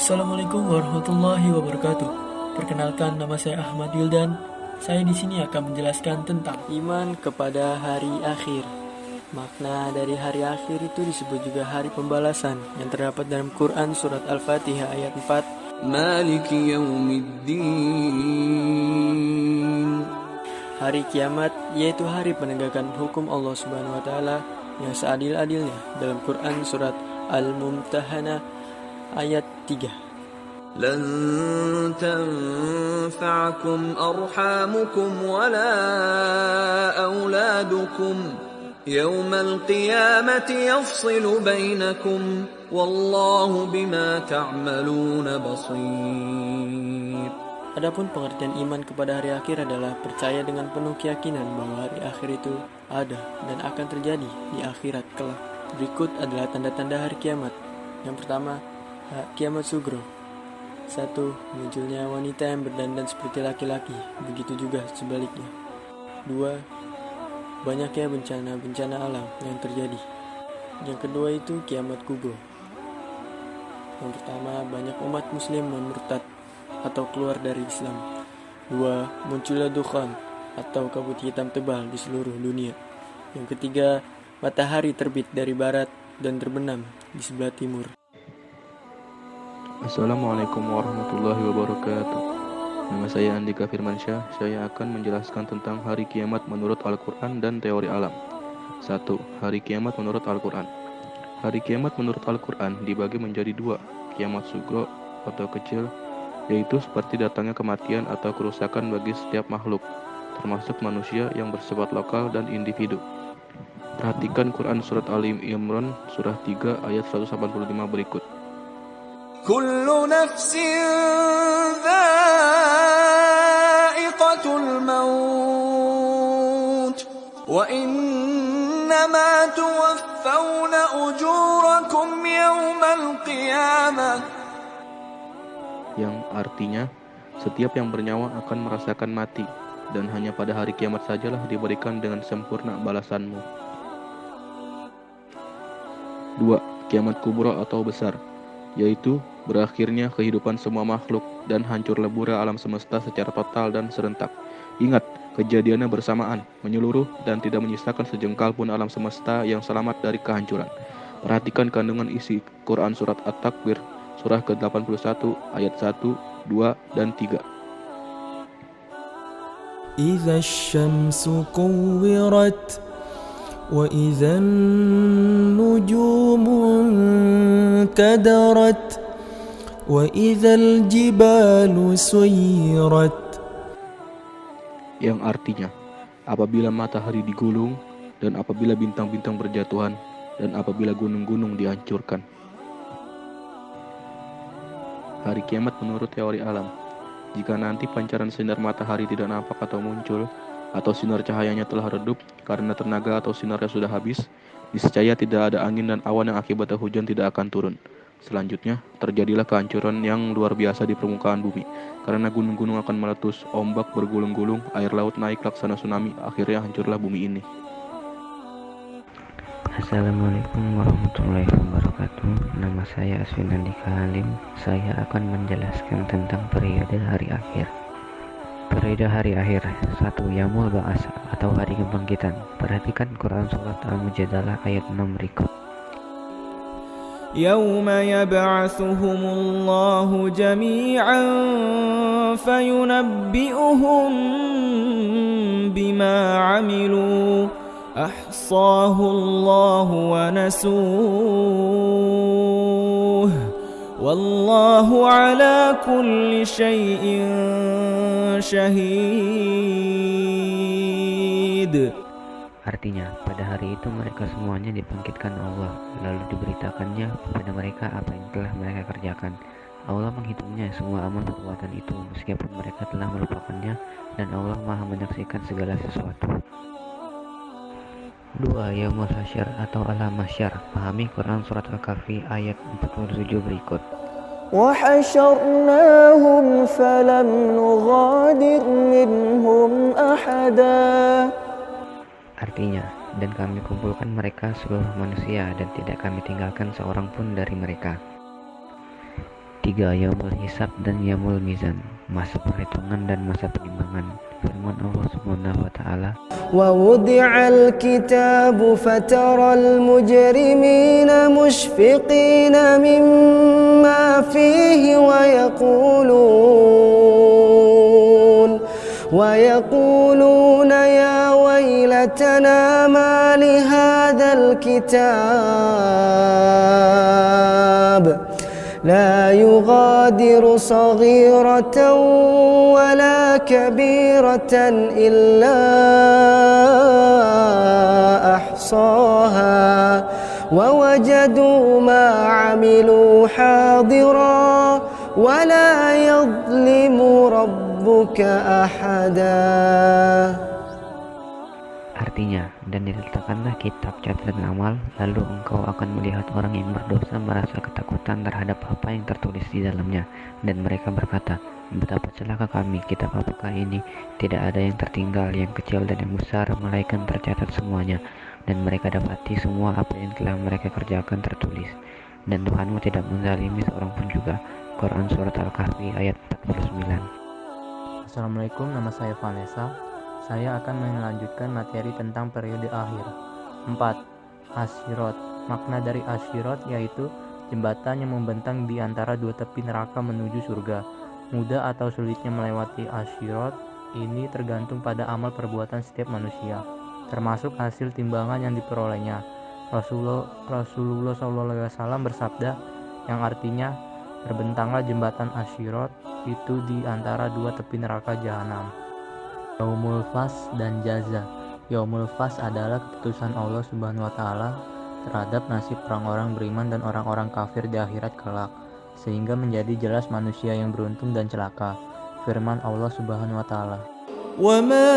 Assalamualaikum warahmatullahi wabarakatuh. Perkenalkan, nama saya Ahmad Wildan. Saya di sini akan menjelaskan tentang iman kepada hari akhir. Makna dari hari akhir itu disebut juga hari pembalasan yang terdapat dalam Quran surat Al-Fatihah ayat 4. Maliki yaumiddin. Hari kiamat yaitu hari penegakan hukum Allah Subhanahu wa taala yang seadil-adilnya dalam Quran surat Al-Mumtahanah ayat 3. لن تنفعكم أرحامكم ولا أولادكم يوم القيامة يفصل بينكم والله بما تعملون بصير. Adapun pengertian iman kepada hari akhir adalah percaya dengan penuh keyakinan bahwa hari akhir itu ada dan akan terjadi di akhirat kelak. Berikut adalah tanda-tanda hari kiamat. Yang pertama, kiamat sugro. 1. Munculnya wanita yang berdandan seperti laki-laki, begitu juga sebaliknya. 2. Banyaknya bencana-bencana alam yang terjadi. Yang kedua itu kiamat kubro. Yang pertama, banyak umat muslim murtad atau keluar dari Islam. 2. Munculnya dukhan atau kabut hitam tebal di seluruh dunia. Yang ketiga, matahari terbit dari barat dan terbenam di sebelah timur. Assalamualaikum warahmatullahi wabarakatuh. Nama saya Andika Firmansyah. Saya akan menjelaskan tentang hari kiamat menurut Al-Quran dan teori alam. 1. Hari kiamat menurut Al-Quran. Hari kiamat menurut Al-Quran dibagi menjadi 2. Kiamat sugro atau kecil, yaitu seperti datangnya kematian atau kerusakan bagi setiap makhluk, termasuk manusia yang bersifat lokal dan individu. Perhatikan Quran surat Ali Imran surah 3 ayat 185 berikut. كل نفس ذائقة الموت وإنما توفون أجوركم يوم القيامة. Yang artinya, setiap yang bernyawa akan merasakan mati, dan hanya pada hari kiamat sajalah diberikan dengan sempurna balasanmu. 2. Kiamat kubro atau besar, yaitu berakhirnya kehidupan semua makhluk dan hancur leburnya alam semesta secara total dan serentak. Ingat, kejadiannya bersamaan, menyeluruh, dan tidak menyisakan sejengkal pun alam semesta yang selamat dari kehancuran. Perhatikan kandungan isi Quran surat At-Takwir, surah ke-81, ayat 1, 2, dan 3. إذا الشمس كورت وإذا النجوم انكدرت وإذا الجبال سيرت. Yang artinya, apabila matahari digulung, dan apabila bintang-bintang berjatuhan, dan apabila gunung-gunung dihancurkan. Hari kiamat menurut teori alam. Jika nanti pancaran sinar matahari tidak nampak atau muncul, atau sinar cahayanya telah redup karena tenaga atau sinarnya sudah habis, niscaya tidak ada angin dan awan yang akibatnya hujan tidak akan turun. Selanjutnya, terjadilah kehancuran yang luar biasa di permukaan bumi, karena gunung-gunung akan meletus, ombak bergulung-gulung, air laut naik laksana tsunami, akhirnya hancurlah bumi ini. Assalamualaikum warahmatullahi wabarakatuh. Nama saya Aswin Andika Halim. Saya akan menjelaskan tentang periode hari akhir. Periode hari akhir. 1. Yaumul Ba'ats atau hari kebangkitan. Perhatikan Quran surat Al-Mujadalah ayat 6 berikut. يوم يبعثهم الله جميعا فينبئهم بما عملوا أحصاه الله ونسوه والله على كل شيء شهيد. Artinya, pada hari itu mereka semuanya dibangkitkan Allah, lalu diberitakannya kepada mereka apa yang telah mereka kerjakan. Allah menghitungnya semua amal perbuatan itu, meskipun mereka telah melupakannya, dan Allah Maha menyaksikan segala sesuatu. 2. Yaumul Hasyr atau Al-Mahsyar. Pahami Quran surat Al-Kahfi ayat 47 berikut. وحشرناهم فلم نغادر منهم أحدا. Artinya, dan kami kumpulkan mereka seluruh manusia dan tidak kami tinggalkan seorang pun dari mereka. 3. Yaumul hisab dan yaumul mizan, masa perhitungan dan masa penimbangan. Firman Allah Subhanahu wa taala, ووضع الكتاب فترى المجرمين مشفقين مما فيه ويقولون يا ويلتنا ما لهذا الكتاب لا يغادر صغيرة ولا كبيرة إلا أحصاها ووجدوا ما عملوا حاضرا ولا يظلم ربك أحدا. artinya, dan diletakkanlah kitab catatan amal, lalu engkau akan melihat orang yang berdosa merasa ketakutan terhadap apa yang tertulis di dalamnya, dan mereka berkata, betapa celaka kami, kitab apakah ini? Tidak ada yang tertinggal, yang kecil dan yang besar, melainkan tercatat semuanya, dan mereka dapati semua apa yang telah mereka kerjakan tertulis, dan Tuhanmu tidak menzalimi seorang pun juga. Quran Surat Al-Kahfi ayat 49. Assalamualaikum, nama saya Vanessa. Saya akan melanjutkan materi tentang periode akhir. 4. Asyirat. Makna dari asyirat yaitu jembatan yang membentang di antara dua tepi neraka menuju surga. Mudah atau sulitnya melewati asyirat ini tergantung pada amal perbuatan setiap manusia, termasuk hasil timbangan yang diperolehnya. Rasulullah SAW bersabda, yang artinya terbentanglah jembatan asyirat itu di antara dua tepi neraka jahanam. Yaumul Fas dan Jaza. Yaumul Fas adalah keputusan Allah Subhanahu wa taala terhadap nasib orang-orang beriman dan orang-orang kafir di akhirat kelak, sehingga menjadi jelas manusia yang beruntung dan celaka. Firman Allah Subhanahu wa taala, وما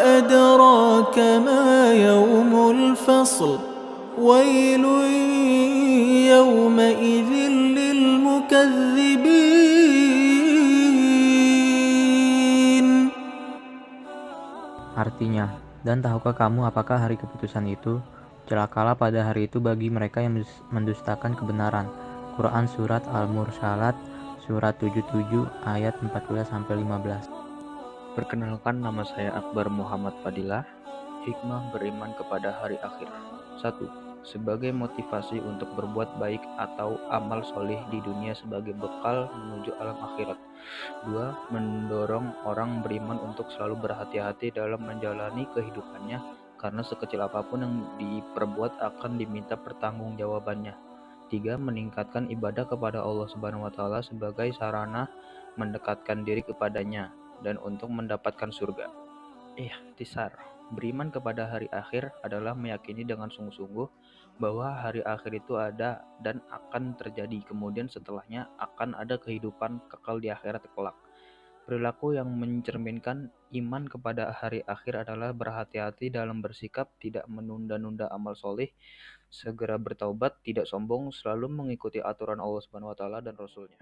أدراك ما يوم الفصل ويل يومئذ للمكذبين. artinya, dan tahukah kamu apakah hari keputusan itu? Celakalah pada hari itu bagi mereka yang mendustakan kebenaran. Quran Surat Al-Mursalat Surat 77 ayat 14-15. Perkenalkan, nama saya Akbar Muhammad Fadilah. Hikmah beriman kepada hari akhir. 1. Sebagai motivasi untuk berbuat baik atau amal soleh di dunia sebagai bekal menuju alam akhirat. 2. Mendorong orang beriman untuk selalu berhati-hati dalam menjalani kehidupannya, karena sekecil apapun yang diperbuat akan diminta pertanggungjawabannya. 3. Meningkatkan ibadah kepada Allah Subhanahu wa taala sebagai sarana mendekatkan diri kepadanya dan untuk mendapatkan surga. Ikhtisar. Beriman kepada hari akhir adalah meyakini dengan sungguh-sungguh bahwa hari akhir itu ada dan akan terjadi, kemudian setelahnya akan ada kehidupan kekal di akhirat kelak. Perilaku yang mencerminkan iman kepada hari akhir adalah berhati-hati dalam bersikap, tidak menunda-nunda amal soleh, segera bertaubat, tidak sombong, selalu mengikuti aturan Allah Subhanahu wa taala dan Rasul-Nya.